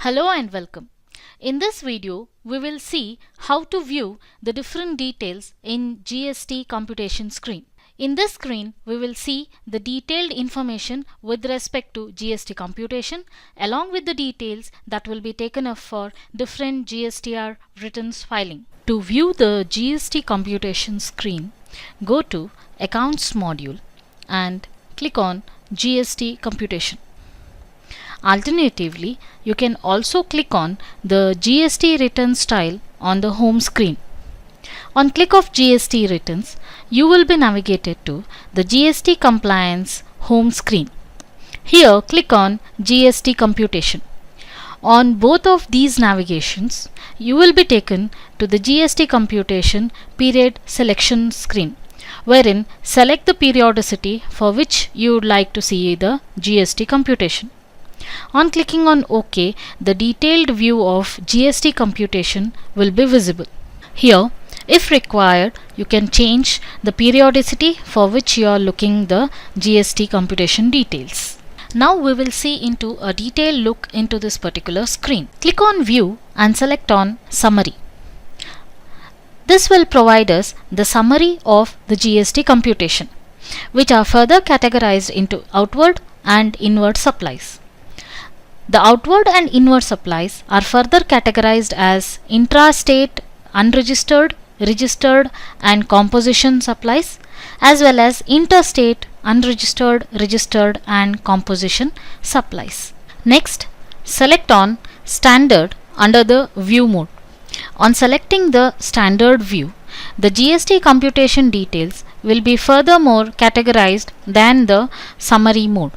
Hello and welcome. In this video, we will see how to view the different details in GST computation screen. In this screen, we will see the detailed information with respect to GST computation along with the details that will be taken up for different GSTR returns filing. To view the GST computation screen, go to Accounts module and click on GST computation. Alternatively, you can also click on the GST return style on the home screen. On click of GST returns, you will be navigated to the GST compliance home screen. Here, click on GST computation. On both of these navigations, you will be taken to the GST computation period selection screen, wherein select the periodicity for which you would like to see the GST computation. On clicking on OK, the detailed view of GST computation will be visible. Here, if required, you can change the periodicity for which you are looking the GST computation details. Now we will see into a detailed look into this particular screen. Click on View and select on Summary. This will provide us the summary of the GST computation, which are further categorized into outward and inward supplies. The outward and inward supplies are further categorized as intrastate, unregistered, registered and composition supplies, as well as interstate, unregistered, registered and composition supplies. Next, select on Standard under the View mode. On selecting the Standard view, the GST computation details will be furthermore categorized than the Summary mode.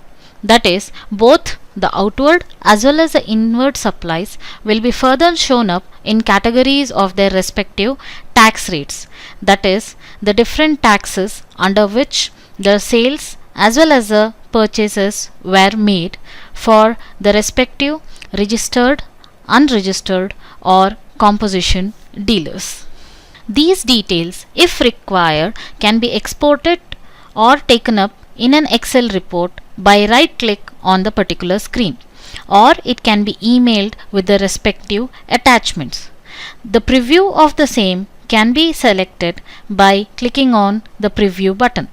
That is, both the outward as well as the inward supplies will be further shown up in categories of their respective tax rates. That is, the different taxes under which the sales as well as the purchases were made for the respective registered, unregistered or composition dealers. These details, if required, can be exported or taken up in an Excel report by right click on the particular screen, or it can be emailed with the respective attachments. The preview of the same can be selected by clicking on the preview button.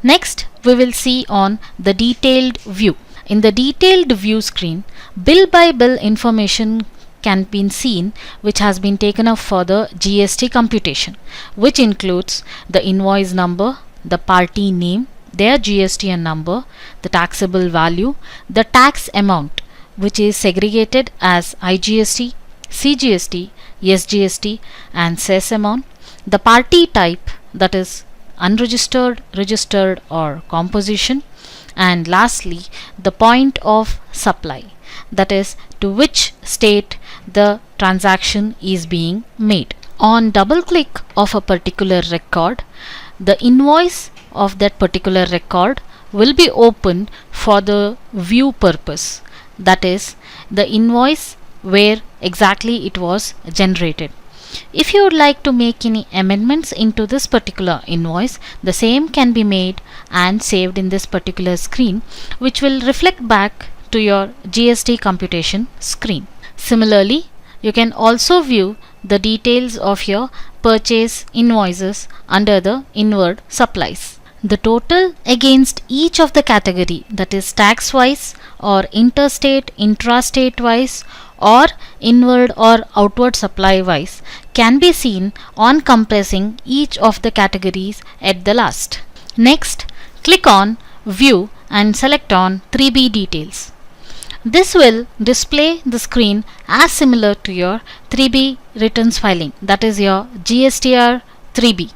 Next, we will see on the detailed view. In the detailed view screen, bill by bill information can be seen which has been taken up for the GST computation, which includes the invoice number, the party name, their GSTN number, the taxable value, the tax amount which is segregated as IGST, CGST, SGST and cess amount, the party type that is unregistered, registered or composition, and lastly the point of supply, that is to which state the transaction is being made. On double click of a particular record, the invoice of that particular record will be open for the view purpose, that is the invoice where exactly it was generated. If you would like to make any amendments into this particular invoice, the same can be made and saved in this particular screen, which will reflect back to your GST computation screen. Similarly, you can also view the details of your purchase invoices under the inward supplies. The total against each of the category, that is tax wise or interstate, intrastate wise or inward or outward supply wise, can be seen on compressing each of the categories at the last. Next, click on View and select on 3B details. This will display the screen as similar to your 3B returns filing, that is your GSTR 3B.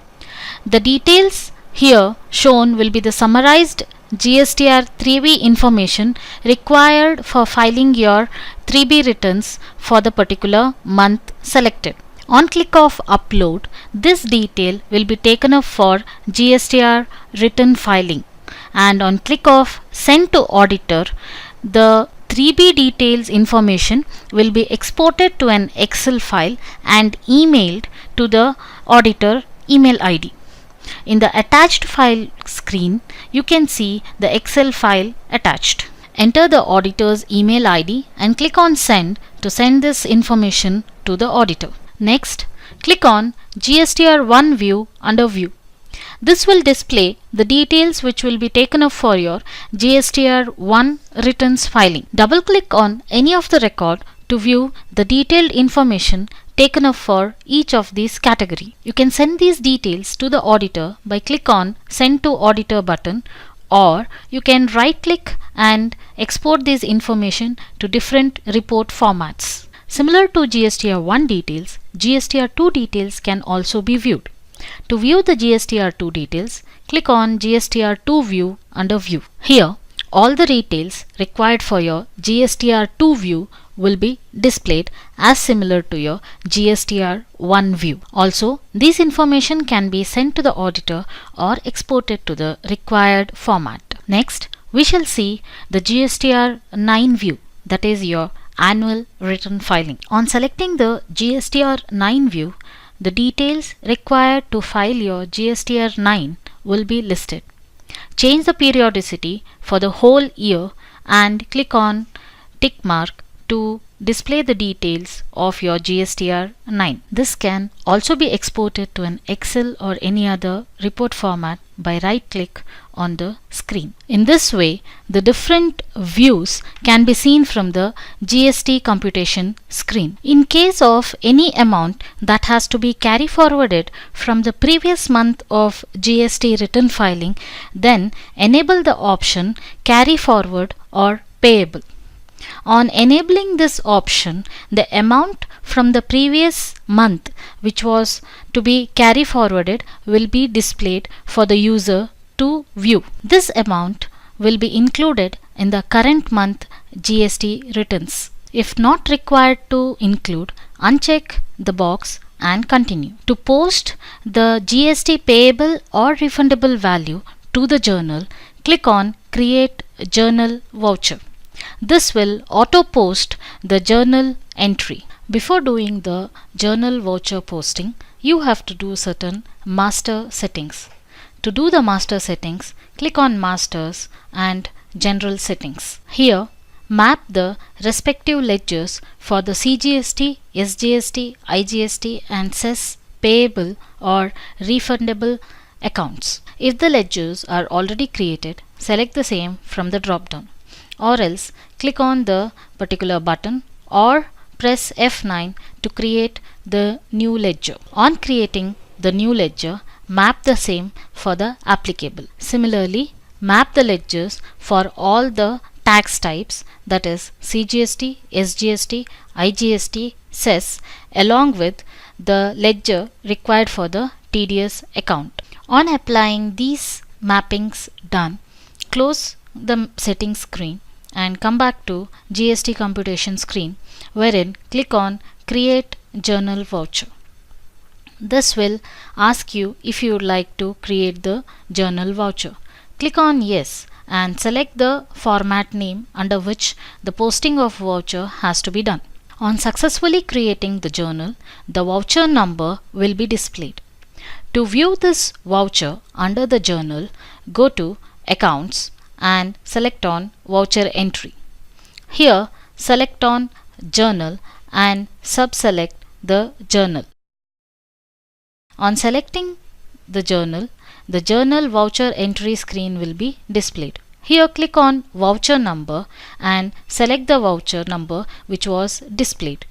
The details here shown will be the summarized GSTR 3B information required for filing your 3B returns for the particular month selected. On click of Upload, this detail will be taken up for GSTR return filing, and on click of Send to Auditor, the 3B details information will be exported to an Excel file and emailed to the auditor email ID. In the attached file screen, you can see the Excel file attached. Enter the auditor's email ID and click on Send to send this information to the auditor. Next, click on GSTR1 view under View. This will display the details which will be taken up for your GSTR1 returns filing. Double click on any of the record to view the detailed information taken up for each of these category. You can send these details to the auditor by click on Send to Auditor button, or you can right click and export this information to different report formats. Similar to GSTR1 details, GSTR2 details can also be viewed. To view the GSTR2 details, click on GSTR2 view under View. Here, all the details required for your GSTR2 view will be displayed as similar to your GSTR1 view. Also, this information can be sent to the auditor or exported to the required format. Next, we shall see the GSTR9 view, that is your annual return filing. On selecting the GSTR9 view, the details required to file your GSTR9 will be listed. Change the periodicity for the whole year and click on tick mark to display the details of your GSTR9. This can also be exported to an Excel or any other report format by right click on the screen. In this way, the different views can be seen from the GST Computation screen. In case of any amount that has to be carry forwarded from the previous month of GST return filing, then enable the option Carry Forward or Payable. On enabling this option, the amount from the previous month which was to be carry forwarded will be displayed for the user to view. This amount will be included in the current month GST returns. If not required to include, uncheck the box and continue. To post the GST payable or refundable value to the journal, click on Create Journal Voucher. This will auto post the journal entry. Before doing the journal voucher posting, you have to do certain master settings. To do the master settings, click on Masters and General Settings. Here, map the respective ledgers for the CGST, SGST, IGST and cess payable or refundable accounts. If the ledgers are already created, select the same from the drop-down, or else click on the particular button or press F9 to create the new ledger. On creating the new ledger, map the same for the applicable. Similarly, map the ledgers for all the tax types, that is CGST, SGST, IGST, cess, along with the ledger required for the TDS account. On applying these mappings done, close the settings screen and come back to GST Computation screen, wherein click on Create Journal Voucher. This will ask you if you would like to create the journal voucher. Click on Yes and select the format name under which the posting of voucher has to be done. On successfully creating the journal, the voucher number will be displayed. To view this voucher under the journal, go to Accounts and select on Voucher Entry. Here, select on Journal and subselect the journal. On selecting the journal voucher entry screen will be displayed. Here click on voucher number and select the voucher number which was displayed.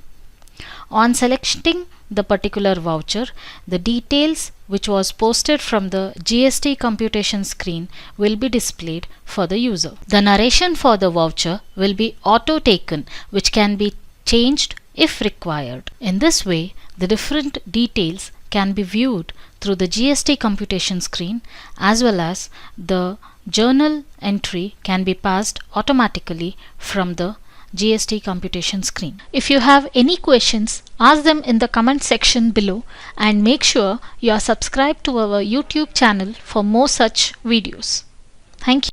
On selecting the particular voucher, the details which was posted from the GST Computation screen will be displayed for the user. The narration for the voucher will be auto taken, which can be changed if required. In this way, the different details can be viewed through the GST Computation screen, as well as the journal entry can be passed automatically from the GST Computation screen. If you have any questions, ask them in the comment section below, and make sure you are subscribed to our YouTube channel for more such videos. Thank you.